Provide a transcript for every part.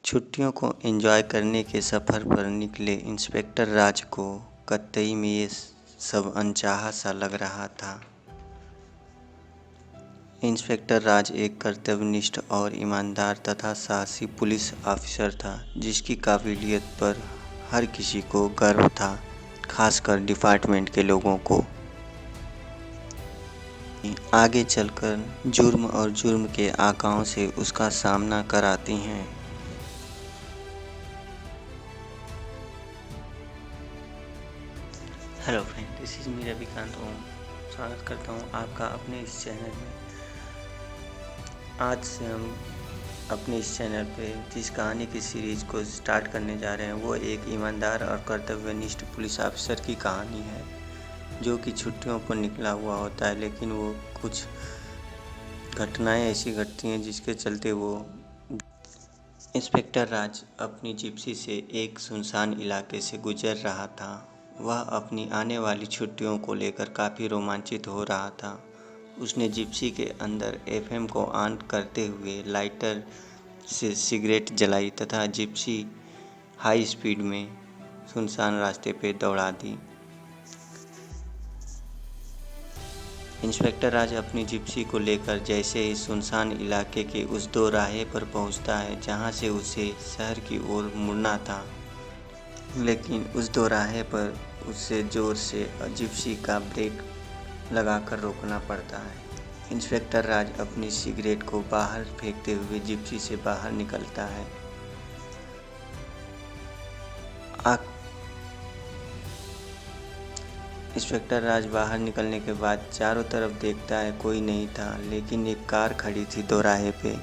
छुट्टियों को एंजॉय करने के सफ़र पर निकले इंस्पेक्टर राज को कतई में ये सब अनचाहा सा लग रहा था। इंस्पेक्टर राज एक कर्तव्यनिष्ठ और ईमानदार तथा साहसी पुलिस ऑफिसर था, जिसकी काबिलियत पर हर किसी को गर्व था, खासकर डिपार्टमेंट के लोगों को। आगे चलकर जुर्म और जुर्म के आकाओं से उसका सामना कराती हैं। Hello friend, this is me Ravikant Om. स्वागत करता हूँ आपका अपने इस चैनल में। आज से हम अपने इस चैनल पे जिस कहानी की सीरीज़ को स्टार्ट करने जा रहे हैं वो एक ईमानदार और कर्तव्यनिष्ठ पुलिस ऑफिसर की कहानी है, जो कि छुट्टियों पर निकला हुआ होता है, लेकिन वो कुछ घटनाएं ऐसी घटती हैं जिसके चलते वो इंस्पेक्टर राज अपनी जिप्सी से एक सुनसान इलाके से गुजर रहा था। वह अपनी आने वाली छुट्टियों को लेकर काफ़ी रोमांचित हो रहा था। उसने जिप्सी के अंदर एफएम को ऑन करते हुए लाइटर से सिगरेट जलाई तथा जिप्सी हाई स्पीड में सुनसान रास्ते पर दौड़ा दी। इंस्पेक्टर राज अपनी जिप्सी को लेकर जैसे ही सुनसान इलाके के उस दोराहे पर पहुंचता है जहां से उसे शहर की ओर मुड़ना था, लेकिन उस दोराहे पर उसे ज़ोर से जिप्सी का ब्रेक लगाकर रोकना पड़ता है। इंस्पेक्टर राज अपनी सिगरेट को बाहर फेंकते हुए जिप्सी से बाहर निकलता है। इंस्पेक्टर राज बाहर निकलने के बाद चारों तरफ देखता है, कोई नहीं था, लेकिन एक कार खड़ी थी दोराहे पे।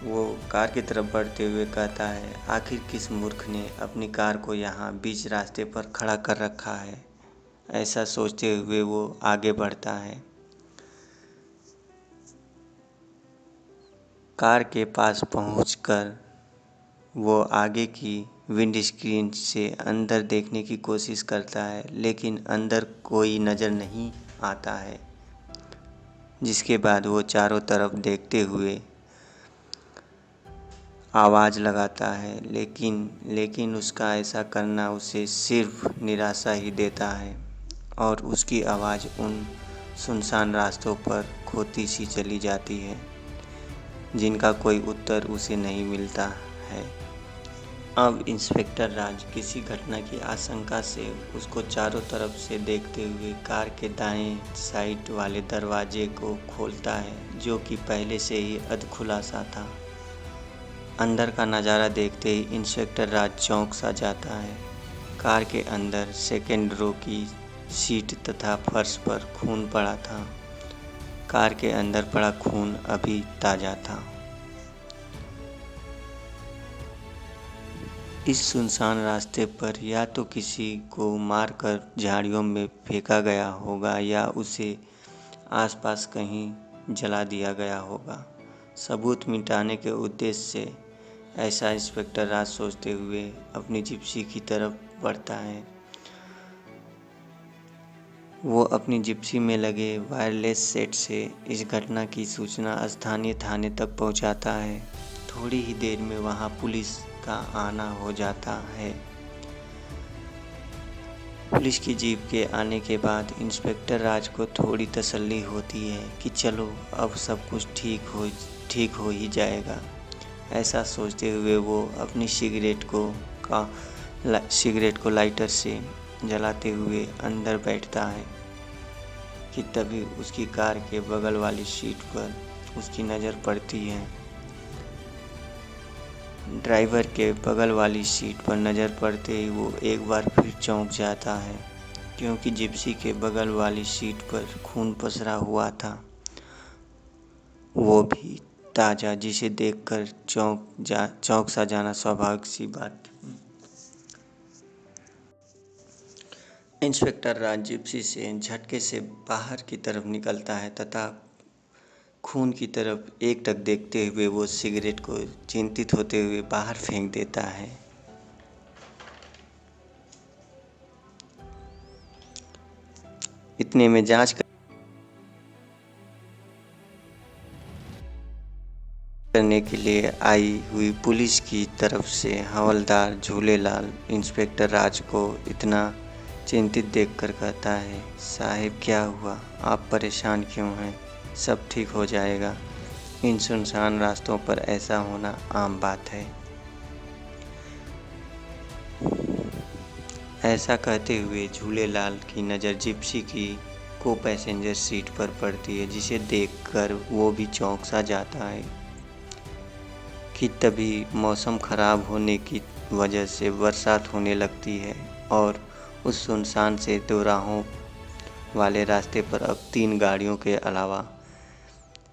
वो कार की तरफ बढ़ते हुए कहता है, आखिर किस मूर्ख ने अपनी कार को यहाँ बीच रास्ते पर खड़ा कर रखा है। ऐसा सोचते हुए वो आगे बढ़ता है। कार के पास पहुंचकर वो आगे की विंडस्क्रीन से अंदर देखने की कोशिश करता है, लेकिन अंदर कोई नज़र नहीं आता है। जिसके बाद वो चारों तरफ देखते हुए आवाज़ लगाता है, लेकिन उसका ऐसा करना उसे सिर्फ निराशा ही देता है और उसकी आवाज़ उन सुनसान रास्तों पर खोती सी चली जाती है, जिनका कोई उत्तर उसे नहीं मिलता है। अब इंस्पेक्टर राज किसी घटना की आशंका से उसको चारों तरफ से देखते हुए कार के दाएं साइड वाले दरवाजे को खोलता है, जो कि पहले से ही अधखुला सा था। अंदर का नज़ारा देखते ही इंस्पेक्टर राज चौंक सा जाता है। कार के अंदर सेकेंड रो की सीट तथा फर्श पर खून पड़ा था। कार के अंदर पड़ा खून अभी ताज़ा था। इस सुनसान रास्ते पर या तो किसी को मारकर झाड़ियों में फेंका गया होगा या उसे आसपास कहीं जला दिया गया होगा, सबूत मिटाने के उद्देश्य से। ऐसा इंस्पेक्टर राज सोचते हुए अपनी जिप्सी की तरफ बढ़ता है। वो अपनी जिप्सी में लगे वायरलेस सेट से इस घटना की सूचना स्थानीय थाने तक पहुंचाता है। थोड़ी ही देर में वहां पुलिस का आना हो जाता है। पुलिस की जीप के आने के बाद इंस्पेक्टर राज को थोड़ी तसल्ली होती है कि चलो अब सब कुछ ठीक हो ही जाएगा। ऐसा सोचते हुए वो अपनी सिगरेट को लाइटर से जलाते हुए अंदर बैठता है कि तभी उसकी कार के बगल वाली सीट पर उसकी नज़र पड़ती है। ड्राइवर के बगल वाली सीट पर नज़र पड़ते ही वो एक बार फिर चौंक जाता है, क्योंकि जिप्सी के बगल वाली सीट पर खून पसरा हुआ था, वो भी ताज़ा, जिसे देखकर चौंक सा जाना स्वाभाविक सी बात। इंस्पेक्टर राज जिप्सी से झटके से बाहर की तरफ निकलता है तथा खून की तरफ एकटक देखते हुए वो सिगरेट को चिंतित होते हुए बाहर फेंक देता है। इतने में जांच करने के लिए आई हुई पुलिस की तरफ से हवलदार झूलेलाल इंस्पेक्टर राज को इतना चिंतित देखकर कहता है, साहिब क्या हुआ? आप परेशान क्यों हैं? सब ठीक हो जाएगा। इन सुनसान रास्तों पर ऐसा होना आम बात है। ऐसा कहते हुए झूलेलाल की नज़र जिप्सी की को पैसेंजर सीट पर पड़ती है, जिसे देखकर वो भी चौंक सा जाता है कि तभी मौसम ख़राब होने की वजह से बरसात होने लगती है और उस सुनसान से दो राहों वाले रास्ते पर अब 3 गाड़ियों के अलावा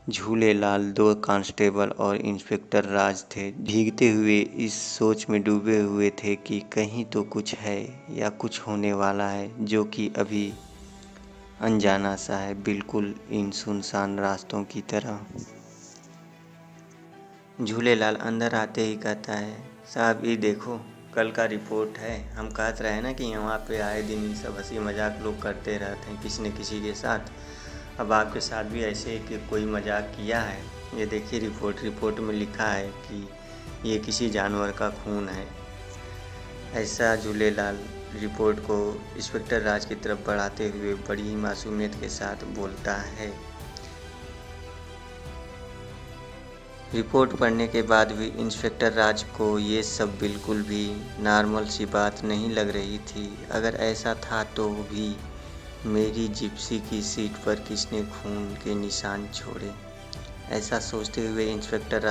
झूलेलाल, 2 कांस्टेबल और इंस्पेक्टर राज थे। भीगते हुए इस सोच में डूबे हुए थे कि कहीं तो कुछ है या कुछ होने वाला है जो कि अभी अनजाना सा है, बिल्कुल इन सुनसान रास्तों की तरह। झूलेलाल अंदर आते ही कहता है, साहब ये देखो, कल का रिपोर्ट है। हम कहते रहे ना कि यहाँ पे आए दिन सब हंसी मजाक लोग करते रहते हैं किसी न किसी के साथ। अब आपके साथ भी ऐसे कि कोई मजाक किया है। ये देखिए रिपोर्ट में लिखा है कि ये किसी जानवर का खून है। ऐसा झूलेलाल रिपोर्ट को इंस्पेक्टर राज की तरफ बढ़ाते हुए बड़ी ही मासूमियत के साथ बोलता है। रिपोर्ट पढ़ने के बाद भी इंस्पेक्टर राज को ये सब बिल्कुल भी नॉर्मल सी बात नहीं लग रही थी। अगर ऐसा था तो भी मेरी जिप्सी की सीट पर किसने खून के निशान छोड़े? ऐसा सोचते हुए इंस्पेक्टर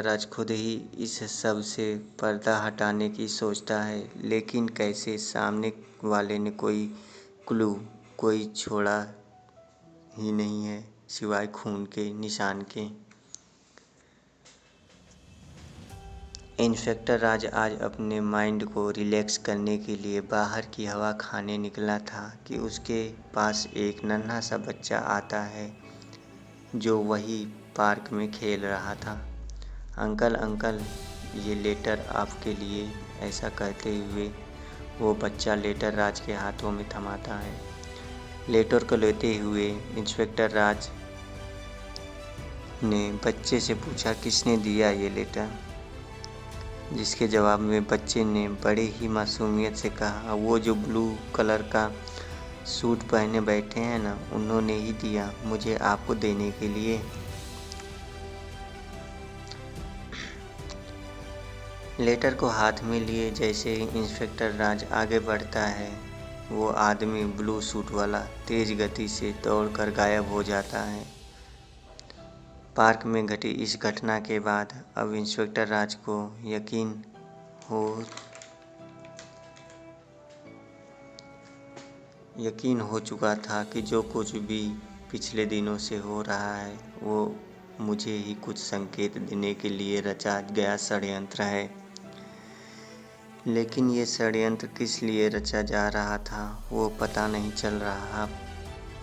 राज खुद ही इस सब से पर्दा हटाने की सोचता है, लेकिन कैसे? सामने वाले ने कोई क्लू कोई छोड़ा ही नहीं है सिवाय खून के निशान के। इंस्पेक्टर राज आज अपने माइंड को रिलैक्स करने के लिए बाहर की हवा खाने निकला था कि उसके पास एक नन्हा सा बच्चा आता है जो वही पार्क में खेल रहा था। अंकल ये लेटर आपके लिए, ऐसा कहते हुए वो बच्चा लेटर राज के हाथों में थमाता है। लेटर को लेते हुए इंस्पेक्टर राज ने बच्चे से पूछा, किसने दिया ये लेटर? जिसके जवाब में बच्चे ने बड़े ही मासूमियत से कहा, वो जो ब्लू कलर का सूट पहने बैठे हैं ना, उन्होंने ही दिया मुझे आपको देने के लिए। लेटर को हाथ में लिए जैसे ही इंस्पेक्टर राज आगे बढ़ता है, वो आदमी ब्लू सूट वाला तेज गति से दौड़कर गायब हो जाता है। पार्क में घटी इस घटना के बाद अब इंस्पेक्टर राज को यकीन हो चुका था कि जो कुछ भी पिछले दिनों से हो रहा है वो मुझे ही कुछ संकेत देने के लिए रचा गया षड्यंत्र है। लेकिन ये षड्यंत्र किस लिए रचा जा रहा था वो पता नहीं चल रहा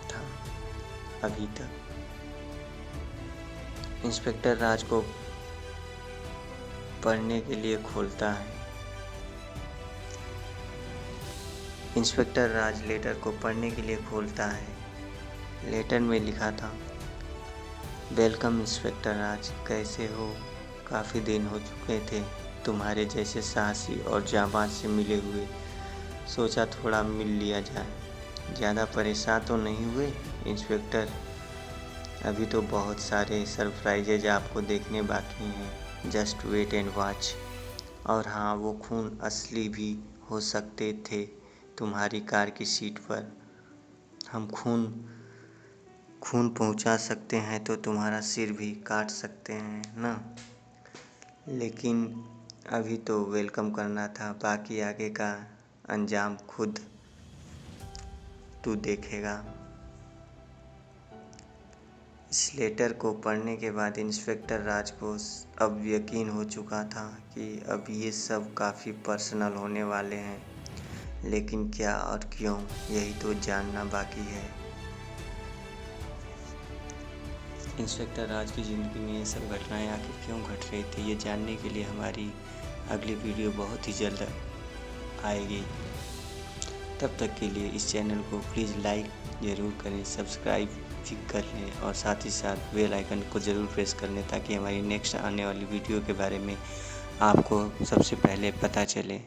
था अभी तक। इंस्पेक्टर राज को पढ़ने के लिए खोलता है। इंस्पेक्टर राज लेटर को पढ़ने के लिए खोलता है। लेटर में लिखा था, वेलकम इंस्पेक्टर राज, कैसे हो? काफ़ी दिन हो चुके थे तुम्हारे जैसे साहसी और जाबाज से मिले हुए, सोचा थोड़ा मिल लिया जाए। ज़्यादा परेशान तो नहीं हुए इंस्पेक्टर? अभी तो बहुत सारे सरप्राइजेज आपको देखने बाकी हैं, जस्ट वेट एंड वॉच। और हाँ, वो खून असली भी हो सकते थे तुम्हारी कार की सीट पर। हम खून पहुंचा सकते हैं तो तुम्हारा सिर भी काट सकते हैं ना। लेकिन अभी तो वेलकम करना था, बाकी आगे का अंजाम खुद तू देखेगा। इस लेटर को पढ़ने के बाद इंस्पेक्टर राज को अब यकीन हो चुका था कि अब ये सब काफ़ी पर्सनल होने वाले हैं, लेकिन क्या और क्यों, यही तो जानना बाकी है। इंस्पेक्टर राज की ज़िंदगी में ये सब घटनाएं आखिर क्यों घट रही थी, ये जानने के लिए हमारी अगली वीडियो बहुत ही जल्द आएगी। तब तक के लिए इस चैनल को प्लीज़ लाइक ज़रूर करें, सब्सक्राइब भी कर लें और साथ ही साथ बेल आइकन को ज़रूर प्रेस कर लें ताकि हमारी नेक्स्ट आने वाली वीडियो के बारे में आपको सबसे पहले पता चले।